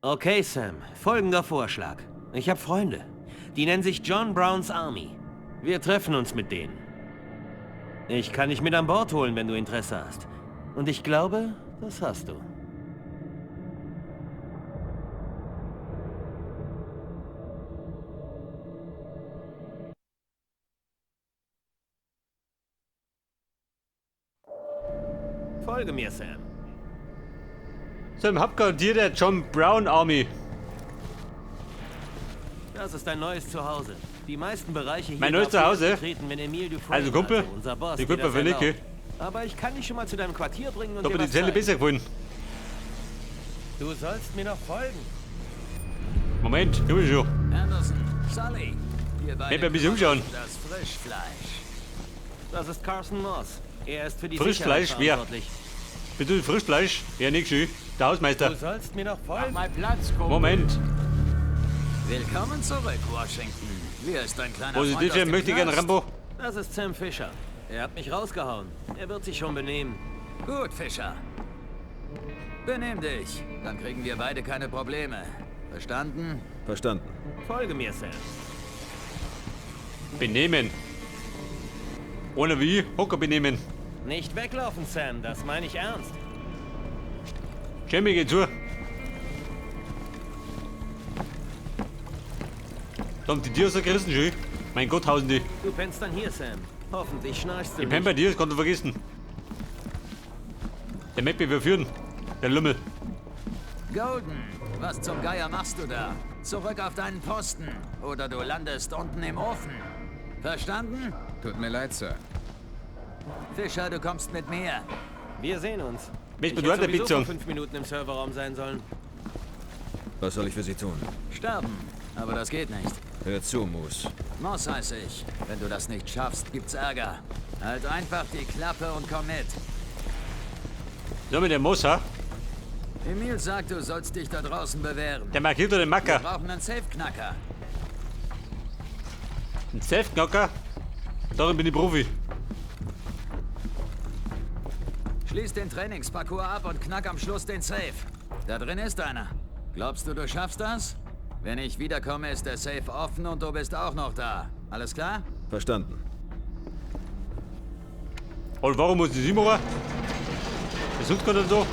Okay, Sam. Folgender Vorschlag. Ich habe Freunde. Die nennen sich John Browns Army. Wir treffen uns mit denen. Ich kann dich mit an Bord holen, wenn du Interesse hast. Und ich glaube, das hast du. Folge mir, Sam. Sam, Hauptquartier der John Brown Army. Das ist dein neues Zuhause. Die meisten Bereiche hier Mein neues darfst du Zuhause? betreten, wenn Emile Dufresne, Also Kumpel, unser Boss, die dir Kumpel das für Nicke. erlaubt. Aber ich kann dich schon mal zu deinem Quartier bringen und Ich habe dir die was Zelle zeigen. besser gefunden. Du sollst mir noch folgen. Moment, komm schon. Anderson, Sully, ihr Bleib beide ein bisschen umschauen. das Frischfleisch. Das ist Carson Moss. Er ist für die Frischfleisch, Sicherheit wer? verantwortlich. Bist du Frischfleisch? Ja, nicht schön. Der Hausmeister. Du sollst mir noch Mach folgen. mal Platz, Kumpel. Moment. Willkommen zurück, Washington. Wer ist dein kleiner Wo ist Freund die aus denn? dem Möchte ich gerne Knast? Rambo? Das ist Sam Fisher. Er hat mich rausgehauen. Er wird sich schon benehmen. Gut, Fischer. Benimm dich. Dann kriegen wir beide keine Probleme. Verstanden? Verstanden. Folge mir, Sam. Benehmen. Ohne wie? Hocker benehmen. Nicht weglaufen, Sam. Das meine ich ernst. Jamie, geh zu. Da haben die Tiere so gerissen, schön. Mein Gott, hausen die. Du pennst dann hier, Sam. Hoffentlich schnarchst du Ich penn bei nicht. dir, das kannst du vergessen. Der Mappi wir führen. Der Lümmel. Golden, was zum Geier machst du da? Zurück auf deinen Posten. Oder du landest unten im Ofen. Verstanden? Tut mir leid, Sir. Fischer, du kommst mit mir. Wir sehen uns. Bist Ich du hätte der sowieso Pizza? vor 5 Minuten im Serverraum sein sollen. Was soll ich für Sie tun? Sterben. Aber das geht nicht. Hör zu, Moose. Moss heiße ich. Wenn du das nicht schaffst, gibt's Ärger. Halt einfach die Klappe und komm mit. So mit dem Moos, ha? Emil sagt, du sollst dich da draußen bewähren. Der markiert doch den Wir Macker. brauchen einen Safe-Knacker. Ein Selfknacker. Darin bin ich Profi. Schließ den Trainingsparcours ab und knack am Schluss den Safe. Da drin ist einer. Glaubst du, du schaffst das? Wenn ich wiederkomme, ist der Safe offen und du bist auch noch da. Alles klar? Verstanden. Und warum muss ich sie machen? Das ist gerade so.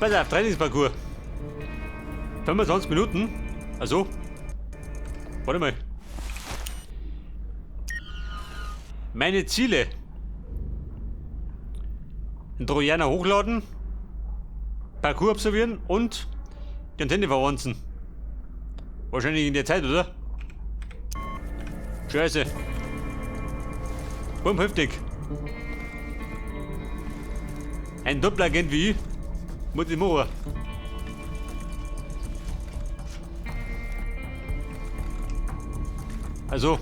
Pass auf, Trainingsparcours. 25 Minuten. Also. Warte mal. Meine Ziele. Ein Trojaner hochladen. Parcours absolvieren und die Antenne verwanzen. Wahrscheinlich in der Zeit, oder? Scheiße. Bumm, heftig. Ein Doppelagent wie ich. Muss ich machen. Also.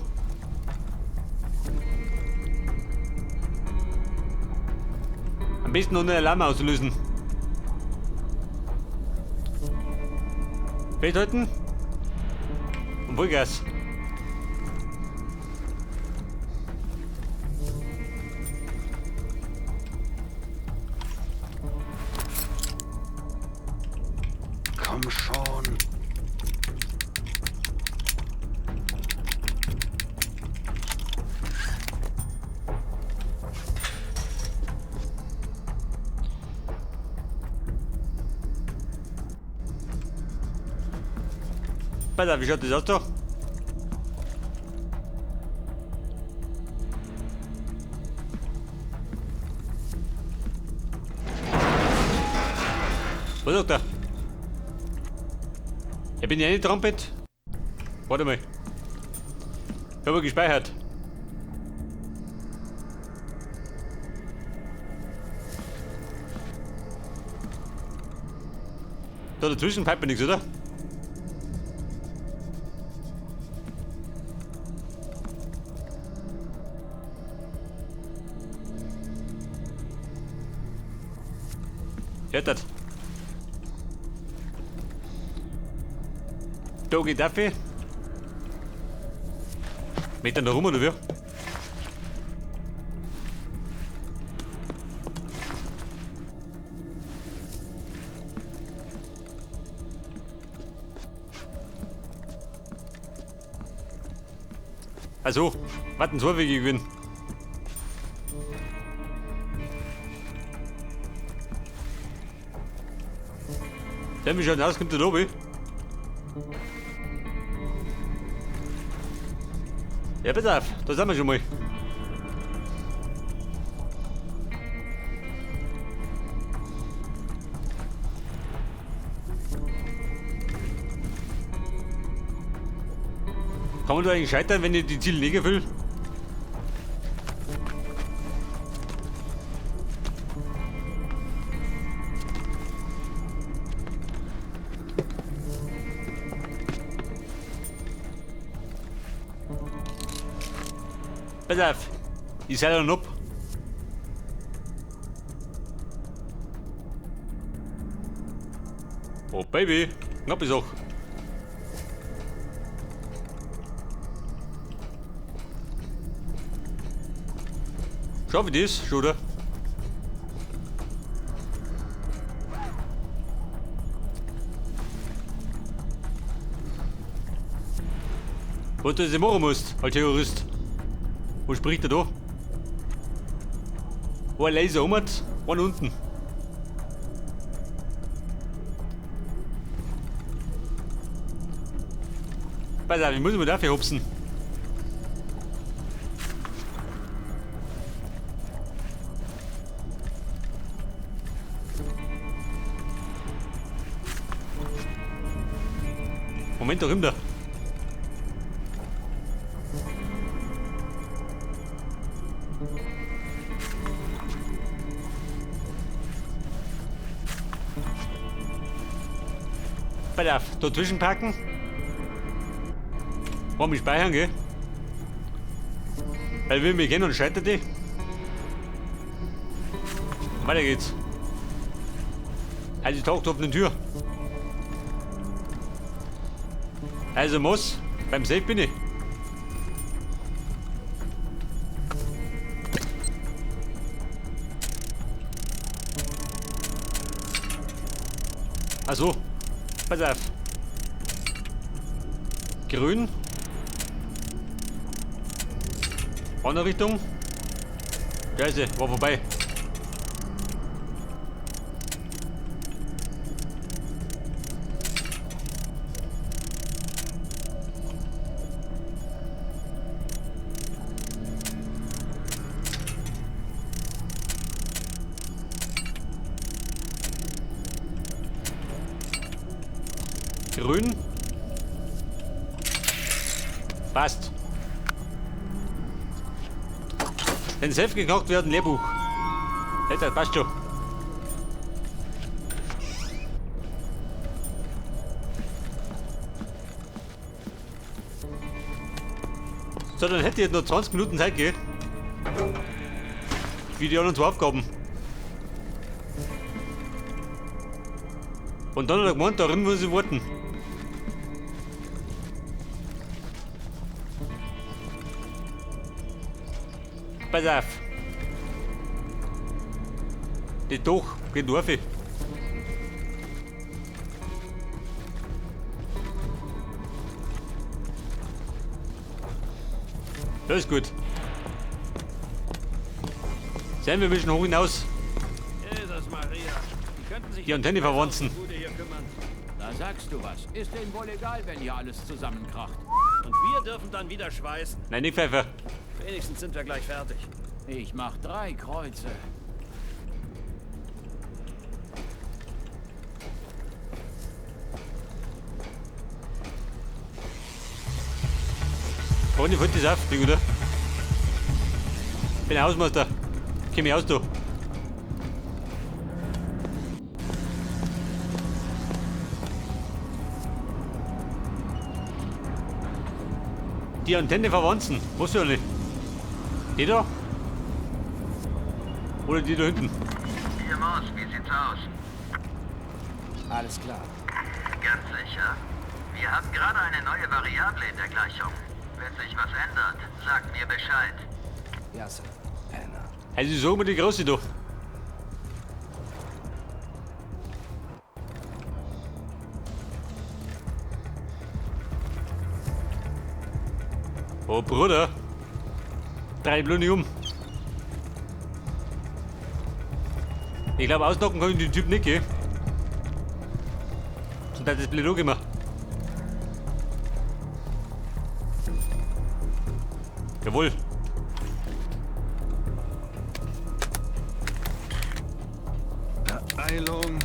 Am besten noch eine Alarm auslösen. Festhalten. Und Vollgas. Komm schon. Pass auf, wie schaut das aus da? Was sagt er? Ich bin ja nicht Trompet. Warte mal. Ich habe gespeichert. Da dazwischen peipt mir nichts, oder? Hört das? Dogi Duffy. Mit da rum oder wie? Also, was ein Torwege gewinnen. Dann wie schaut aus, kommt der Lobby. Ja, pass auf, da sind wir schon mal. Kann man da eigentlich scheitern, wenn ich die Ziele nicht erfülle? Pass auf, ich seid dann ab. Oh Baby, knappe Sache. Schaffe ich das, schon, oder? Was du jetzt machen musst, als Terrorist? Wo spricht er da? Ein Laser um, einen unten. Pass auf, ich muss mich dafür hupsen. Moment, da kommt er. Pass auf, da zwischenpacken. Wollen wir speichern, gell? Weil wir mich kennen und scheitert die. Weiter geht's. Also, taucht auf eine Tür. Also muss, beim Safe bin ich. Also, pass auf. Grün. Andere Richtung. Scheiße, war vorbei. Grün. Passt. Wenn Safe gekauft wird, ein Lehrbuch. Das passt schon. So, dann hätte ich jetzt noch 20 Minuten Zeit, gell? Wie die anderen zwei Aufgaben. Und dann hat er gemeint, darin muss ich warten. Pass auf. Die doch, geht auf. Das ist gut. Sehen wir müssen hoch hinaus. Jesus Maria, die könnten sich Die Antenne verwanzen. Bude hier kümmern. Da sagst du was. Ist denen wohl egal, wenn hier alles zusammenkracht. Und wir dürfen dann wieder schweißen. Nein, nicht Pfeffer. Wenigstens sind wir gleich fertig. Ich mach 3 Kreuze. Und ich wollte das auf, die Guter. Bin Hausmeister. Komm ich aus, du. Die Antenne verwanzen. Was soll ich? Die da? Oder die da hinten? Hier, Moss, wie sieht's aus? Alles klar. Ganz sicher? Wir haben gerade eine neue Variable in der Gleichung. Wenn sich was ändert, sagt mir Bescheid. Ja, Sir. Anna. Also sagen wir die Große da. Oh Bruder. Drei bloß nicht um. Ich glaube, ausnocken kann ich den Typ nicht, gell? Sonst hat das blöd angemacht. Jawohl. Beeilung.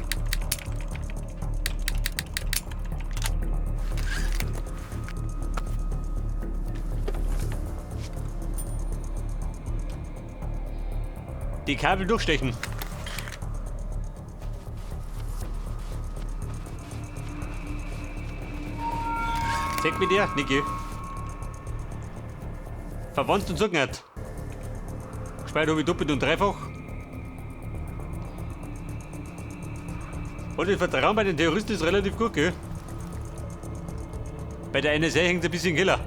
Die Kabel durchstechen. Zeig mit dir, Niki. Verwandt und sagen hat. Gespeichert habe ich doppelt und dreifach. Und das Vertrauen bei den Terroristen ist relativ gut, gell? Bei der NSA hängt es ein bisschen Keller.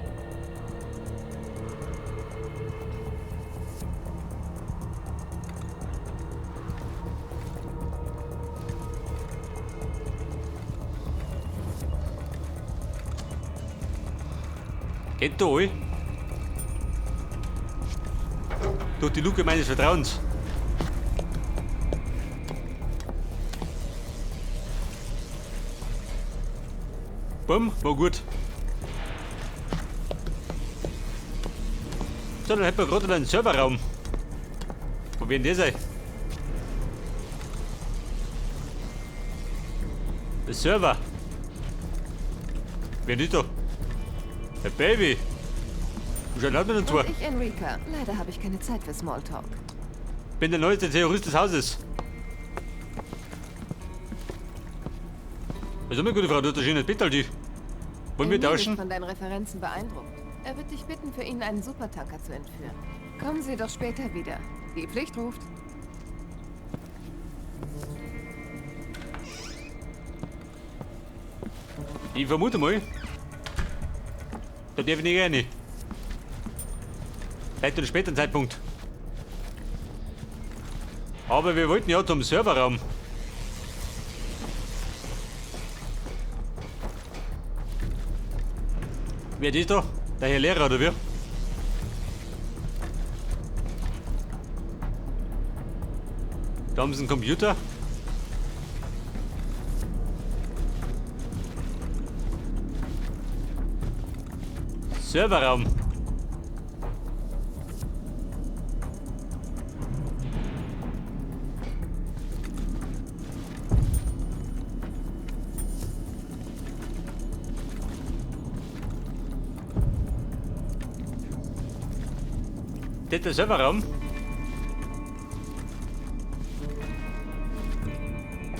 Geht da all? Durch die Luke meines Vertrauens. Bumm, war gut. So, dann hätten wir gerade einen Serverraum. Wo wird denn der sein? Der Server. Wer ist da? Hey Baby! Du schaust laut mit dem Tor. Und ich, Enrica. Leider habe ich keine Zeit für Smalltalk. Bin der neueste Terrorist des Hauses. Was haben wir, gute Frau? Du hast ein schönes Bett, Alti. Wollen wir Emil tauschen? ist von deinen Referenzen beeindruckt. Er wird dich bitten, für ihn einen Supertanker zu entführen. Kommen Sie doch später wieder. Die Pflicht ruft. Ich vermute mal. Da darf ich nicht rein. Vielleicht zu einem späteren Zeitpunkt. Aber wir wollten ja zum Serverraum. Wer ist da? Der Herr Lehrer oder wer? Da haben sie einen Computer. Serverraum. Das ist der Serverraum.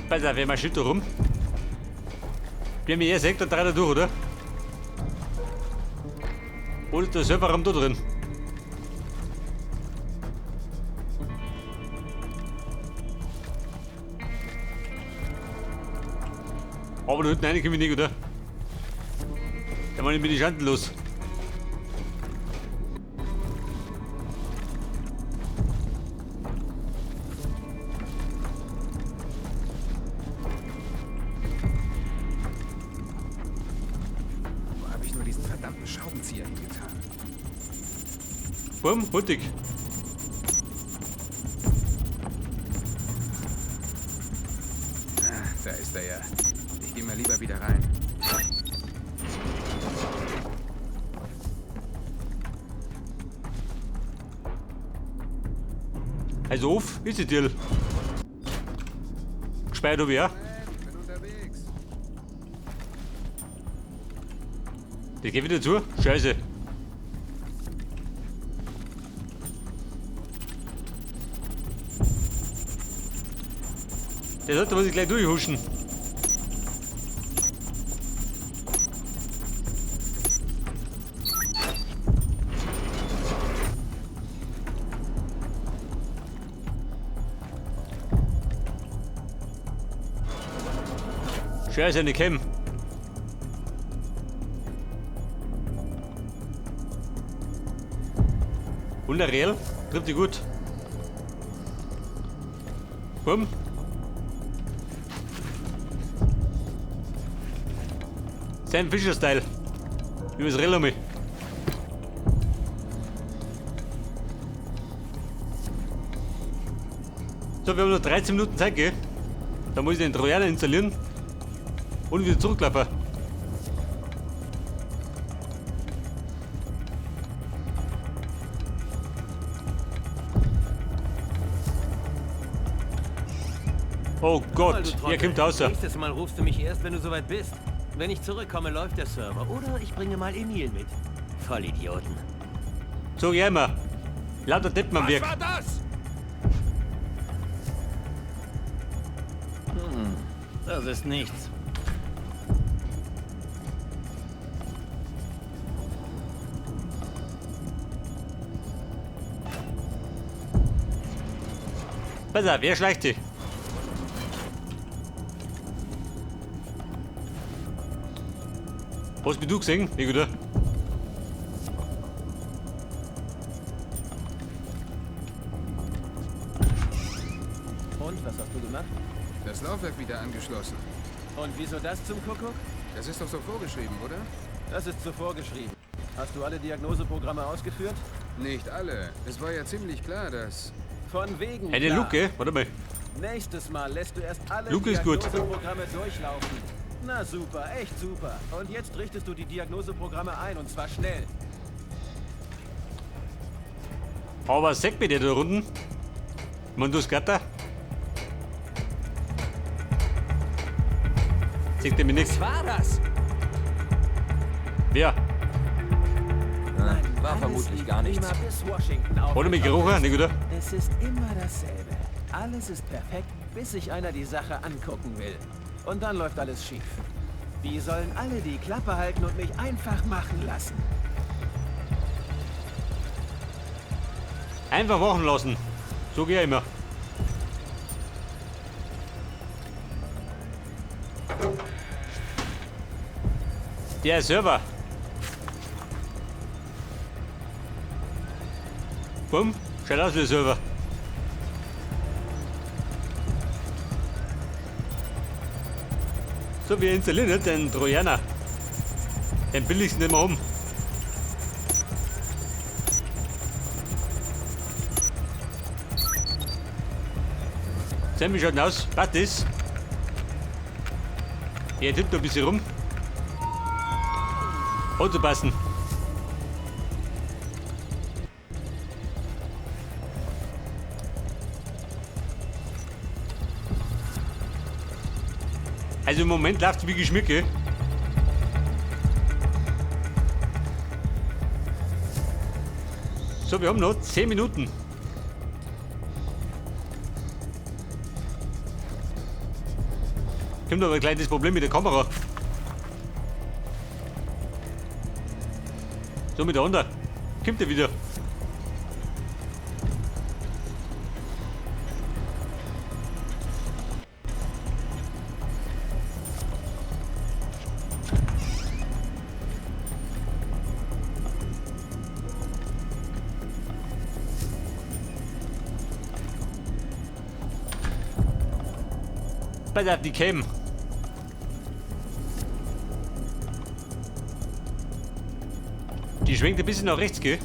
Pass auf, wir marschieren da rum. Wenn mir eher sagt, dann dreht er durch, oder? Oder ist der Serverraum da drin? Aber da hinten rein komme ich nicht, oder? Da mache ich mir die Schanden los. Wo habe ich nur diesen verdammten Schraubenzieher hingetan? Bumm, huttig. Ah, da ist er ja. Ich gehe mal lieber wieder rein. Also auf, ist die Deal. Gespeichert habe ich auch. Ich bin unterwegs. Der geht wieder zu. Scheiße. Der sollte sich gleich durchhuschen. Scheiße, eine Cam. Und der Real trifft die gut. Bumm. Sam Fisher-Style. Übers Real um mich. So, wir haben noch 13 Minuten Zeit, gell? Da muss ich den Trojaner installieren und wieder zurücklaufen. Oh Gott, hier kommt raus. Nächstes Mal rufst du mich erst, wenn du soweit bist. Wenn ich zurückkomme, läuft der Server. Oder ich bringe mal Emil mit. Vollidioten. So, ja immer. Lauter Deppen am Werk. Was war das? Das ist nichts. Pass auf, wer schleicht sich? Hast du gesehen? Wie gut, oder? Und, was hast du gemacht? Das Laufwerk wieder angeschlossen. Und wieso das zum Kuckuck? Das ist doch so vorgeschrieben, oder? Das ist so vorgeschrieben. Hast du alle Diagnoseprogramme ausgeführt? Nicht alle. Es war ja ziemlich klar, dass... Von wegen. Hey, der klar. Luke, warte mal. Nächstes Mal lässt du erst alle Luke ist gut. Diagnoseprogramme durchlaufen. Na super, echt super. Und jetzt richtest du die Diagnoseprogramme ein und zwar schnell. Aber sag mir der da unten. Mundus Gatter. Sagt er mir nichts? War das? Wer? War vermutlich gar nichts. Bis Washington Ohne mich gerochen, nicht oder? Es ist immer dasselbe. Alles ist perfekt, bis sich einer die Sache angucken will. Und dann läuft alles schief. Die sollen alle die Klappe halten und mich einfach machen lassen. Einfach machen lassen. So gehe ich immer. Der Server. Bumm, schaut aus wie der Server. So, wir installieren jetzt den Trojaner. Den billigsten nehmen wir um. So, wie schaut denn aus? Passt das? Er tippt noch ein bisschen rum. Aufzupassen. Also im Moment läuft es wie Geschmücke. So, wir haben noch 10 Minuten. Kommt aber ein kleines Problem mit der Kamera. So, mit der anderen. Kommt er wieder. Pass auf die Cam. Die schwenkt ein bisschen nach rechts, gell?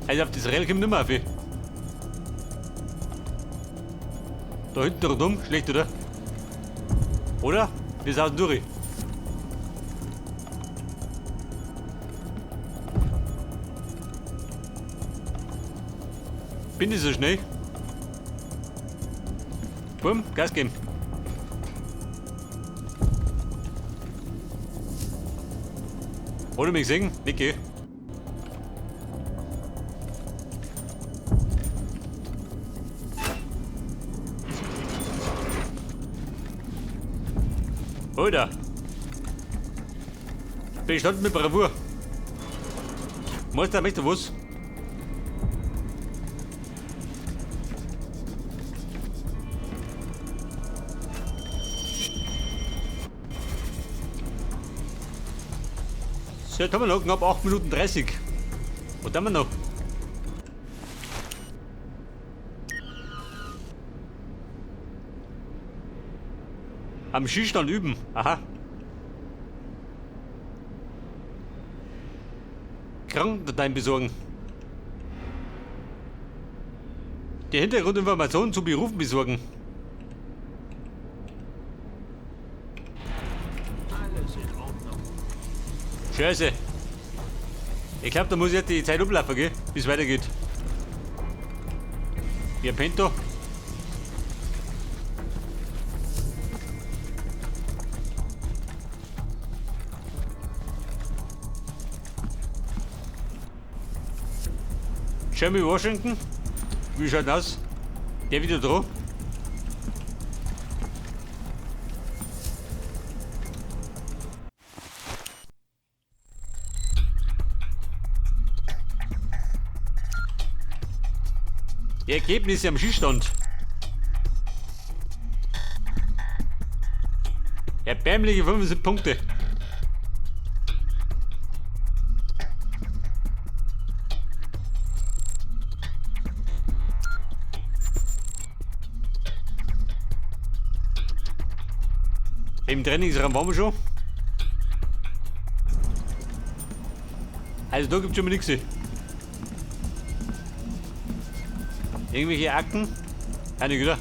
Also auf das Rail kommt nicht mehr auf. Da hinten rundum, schlecht, oder? Oder? Wir sausen durch. Bin ich so schnell? Bumm, Gas geben. Oder mich gesehen? Niki. Oder? Bestanden mit Bravour. Meister, möchtest du was? So, jetzt haben wir noch knapp 8 Minuten 30. Was haben wir noch? Am Schießstand üben. Aha. Krankendateien besorgen. Die Hintergrundinformationen zu Berufen besorgen. Alles in Ordnung. Scheiße. Ich glaube, da muss jetzt die Zeit ablaufen, gell? Bis es weitergeht. Wer pennt da? Jeremy Washington? Wie schaut das? Der wieder dran? Ergebnisse am Schießstand. Erbärmliche 75 Punkte. Im Trainingsraum waren wir schon. Also da gibt es schon mal nichts. Irgendwelche Akten? Eine wieder.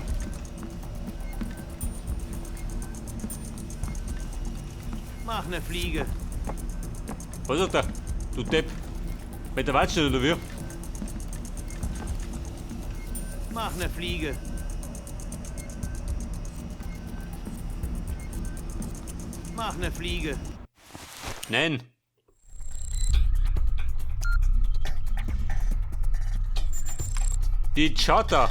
Mach ne Fliege. Was sagt er? Du Depp. Mit der Watschen oder wie? Mach ne Fliege. Mach ne Fliege. Nein. Die Charter.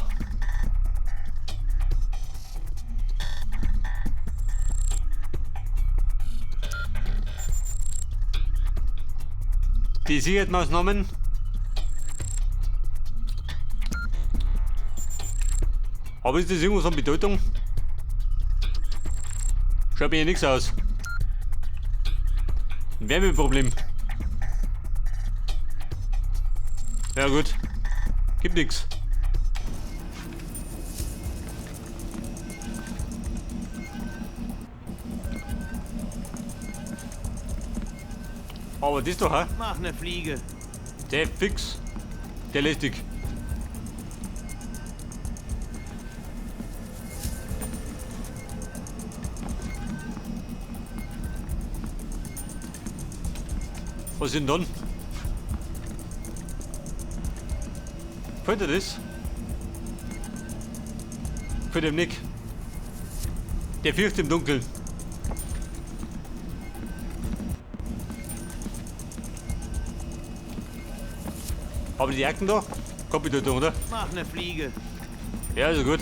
Die Sicherheitsmaßnahmen. Aber ist das irgendwas von Bedeutung? Schaut mir hier nichts aus. Ein Wärmeproblem. Ja gut. Gibt nichts. Aber das doch, ha? Mach ne Fliege. Der fix. Der lästig. Was sind dann? Gefällt dir das? Gefällt dem nicht. Der fürchtet im Dunkeln. Aber die Akten da? Kompetentung, oder? Mach ne Fliege. Ja, also gut.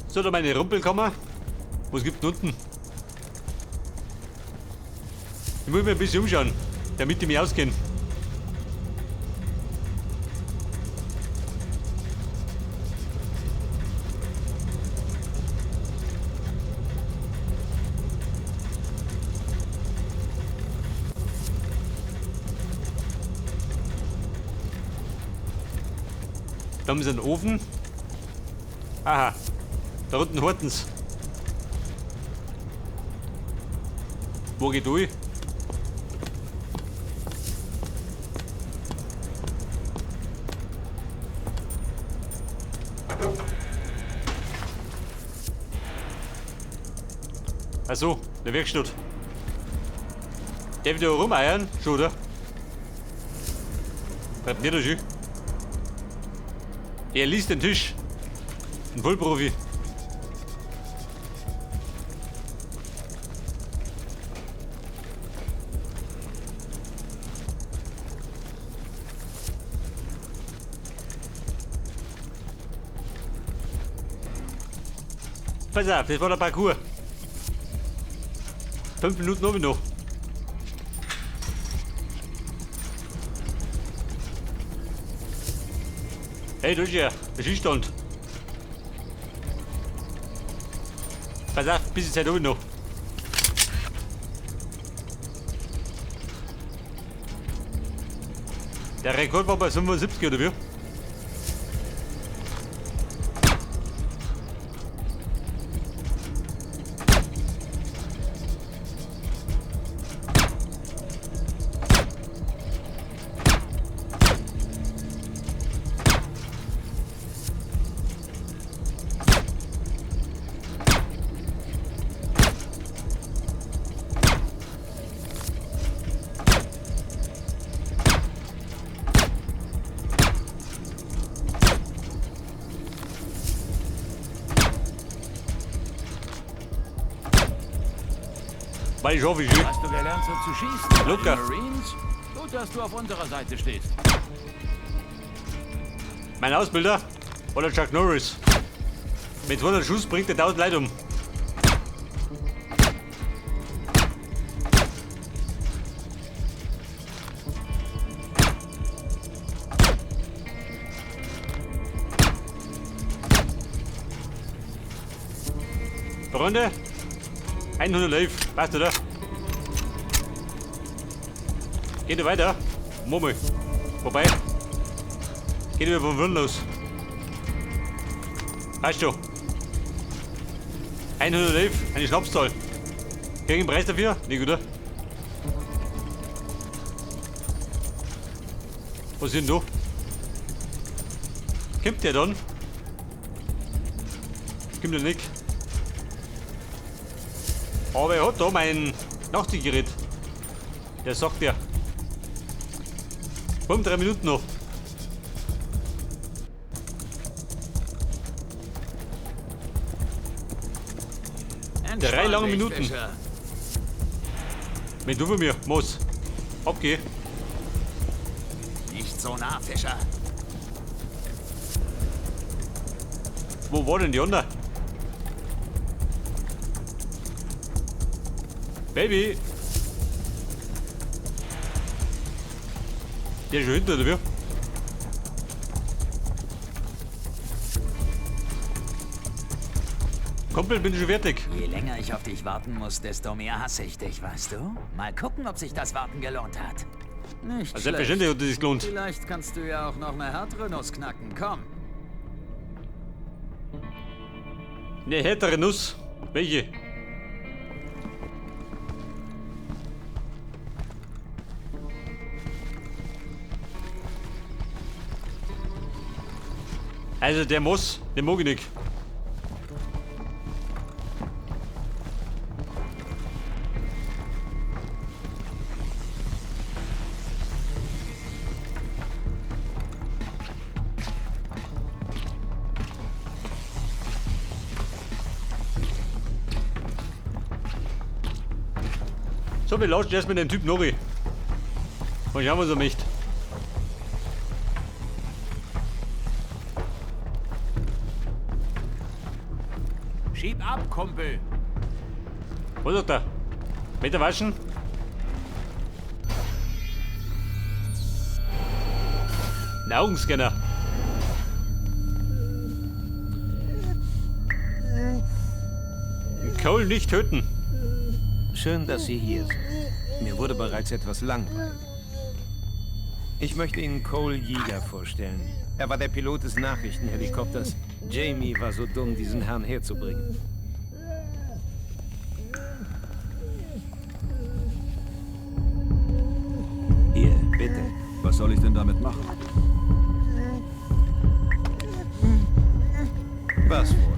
So, da meine Rumpelkammer. Was gibt's denn unten? Ich muss mir ein bisschen umschauen, damit ich mich auskenne. Da haben sie einen Ofen. Aha, da unten horten's. Wo geht durch? Ach so, der Werkstatt. Der wieder rumeiern, schon, oder? Bleibt nicht da schön. Er liest den Tisch. Ein Vollprofi. Pass auf, das war der Parcours. 5 Minuten habe ich noch. Hey, du ja, der Schießstand. Pass auf, bisschen Zeit habe ich noch. Der Rekord war bei 75 oder wie? Weil ich hoffe, ich will. Hast du gelernt, so zu schießen? bei Luca. den Marines? Gut, dass du auf unserer Seite stehst. Mein Ausbilder oder Chuck Norris. Mit 200 Schuss bringt er 1000 Leute um. Runde 111, passt oder? Geht ihr weiter? Mummel. Vorbei. Geht ihr vom Wurden los. Weißt du? 111, eine Schnapszahl. Krieg ich einen Preis dafür? Nicht, oder? Was sind du? Kommt der dann? Kommt der nicht? Aber er hat da mein Nachtsichtgerät. Der sagt ja. 3 Minuten noch. 3 lange Minuten. Fischer. Wenn du von mir, muss. Okay. Nicht so nah, Fischer. Wo war denn die andere? Baby! Der ist schon hinter, oder wie? Kumpel, bin ich schon fertig. Je länger ich auf dich warten muss, desto mehr hasse ich dich, weißt du? Mal gucken, ob sich das Warten gelohnt hat. Nicht Also schlecht. selbstverständlich hat es sich gelohnt. Vielleicht kannst du ja auch noch eine härtere Nuss knacken. Komm. Eine härtere Nuss. Welche? Also der muss, den mag ich nicht. So, wir lauschen erstmal den Typ Nori. Und schauen wir so nicht. Schieb ab, Kumpel. Was sagt er? Meter waschen? Ein Augenscanner. Cole nicht töten. Schön, dass Sie hier sind. Mir wurde bereits etwas langweilig. Ich möchte Ihnen Cole Yeager vorstellen. Er war der Pilot des Nachrichtenhelikopters. Jamie war so dumm, diesen Herrn herzubringen. Hier, bitte. Was soll ich denn damit machen? Was wohl?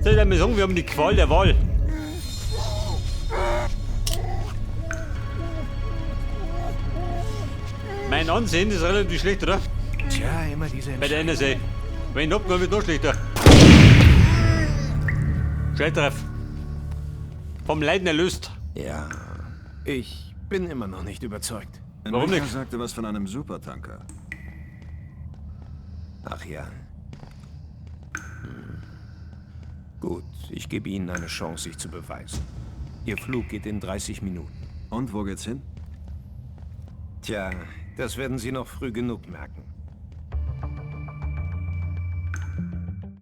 Soll ich mir sagen, wir haben die Qual der Wahl. Mein Ansehen ist relativ schlecht, oder? Tja, immer diese Bei der Entscheidung. NSA. Wenn ich abgenommen wird, noch schlechter. Schalltreff. Vom Leiden erlöst. Ja, ich bin immer noch nicht überzeugt. Warum Enrica nicht? sagte was von einem Supertanker. Ach ja. Gut, ich gebe Ihnen eine Chance, sich zu beweisen. Ihr Flug geht in 30 Minuten. Und wo geht's hin? Tja, das werden Sie noch früh genug merken.